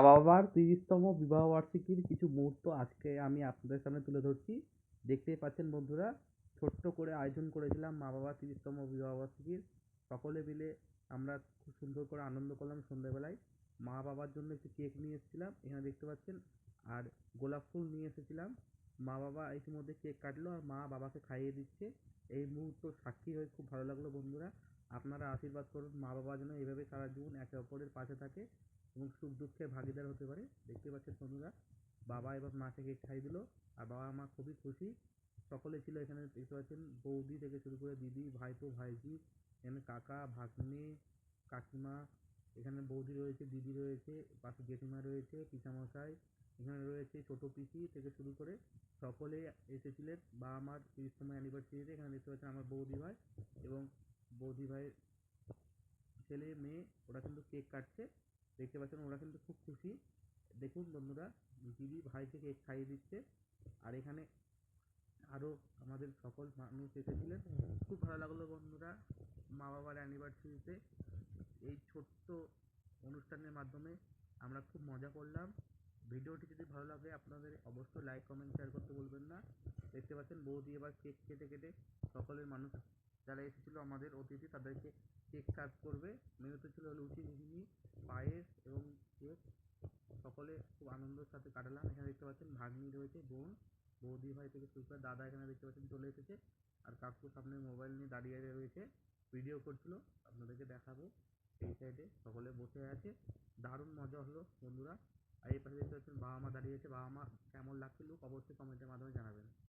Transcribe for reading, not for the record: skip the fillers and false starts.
বাবার ৩০তম বিবাহবার্ষিকীর কিছু মুহূর্ত আজকে আমি আপনাদের সামনে তুলে ধরছি। দেখতেই পাচ্ছেন বন্ধুরা, ছোট্ট করে আয়োজন করেছিলাম মা বাবার ৩০তম বিবাহবার্ষিকীর। সকলে মিলে আমরা খুব সুন্দর করে আনন্দ করলাম সন্ধ্যেবেলায়। মা বাবার জন্য একটু কেক নিয়ে এসেছিলাম, এখানে দেখতে পাচ্ছেন, আর গোলাপ ফুল নিয়ে এসেছিলাম। মা বাবা ইতিমধ্যে কেক কাটলো আর মা বাবাকে খাইয়ে দিচ্ছে। এই মুহূর্ত সাক্ষী হয়ে খুব ভালো লাগলো বন্ধুরা। আপনারা আশীর্বাদ করুন মা বাবা যেন এভাবে সারা জীবন একে অপরের পাশে থাকে এবং সুখ দুঃখে ভাগিদার হতে পারে। দেখতে পাচ্ছেন বন্ধুরা, বাবা এবার মাকে কেক খাইয়ে দিল আর বাবা মা খুবই খুশি। সকলে ছিল এখানে, দেখতে পাচ্ছেন, বৌদি থেকে শুরু করে দিদি, ভাইপো, ভাইঝি, এখানে কাকা, ভাগ্নে, কাকিমা, এখানে বৌদি রয়েছে, দিদি রয়েছে, পাশে জেঠিমা রয়েছে, পিতামশাই, এখানে রয়েছে ছোট পিসি থেকে শুরু করে সকলেই এসেছিলেন বাবা মার ৩০তম অ্যানিভার্সারিতে। এখানে দেখতে পাচ্ছেন আমার বৌদি ভাই এবং বৌদি ভাইয়ের ছেলে মেয়ে, ওরা কিন্তু কেক কাটছে। দেখতে পাচ্ছেন ওরা কিন্তু খুব খুশি। দেখুন বন্ধুরা, দিদি ভাইকে কেক খাইয়ে দিচ্ছে। আর এখানে আরও আমাদের সকল মানুষ এসেছিলেন। খুব ভালো লাগলো বন্ধুরা, মা বাবার অ্যানিভার্সারিতে এই ছোট্ট অনুষ্ঠানের মাধ্যমে আমরা খুব মজা করলাম। ভিডিওটি যদি ভালো লাগে আপনাদের অবশ্যই লাইক কমেন্ট শেয়ার করতে ভুলবেন না। দেখতে পাচ্ছেন বৌদি এবার কেক কেটে কেটে সকলের মানুষ যারা এসেছিল আমাদের অতিথি তাদেরকে কেক সার্ভ করবে। মেনুতে ছিল লুচি, ঘুগনি, পায়েস এবং কেক। সকলে খুব আনন্দের সাথে কাটালাম। এখানে দেখতে পাচ্ছেন ভাগ্নি রয়েছে, বোন, বৌদি ভাই থেকে শুরু করে দাদা এখানে দেখতে পাচ্ছেন চলে এসেছে। আর কাকু সামনে মোবাইল নিয়ে দাঁড়িয়ে রয়েছে, ভিডিও করছিল, আপনাদেরকে দেখাবো। এই সাইডে সকলে বসে আছে, দারুণ মজা হলো বন্ধুরা। আর এই পাশে দেখতে পাচ্ছেন বাবা মা দাঁড়িয়ে আছে। বাবা মা কেমন লাগছে লুক অবশ্যই কমেন্টের মাধ্যমে জানাবেন।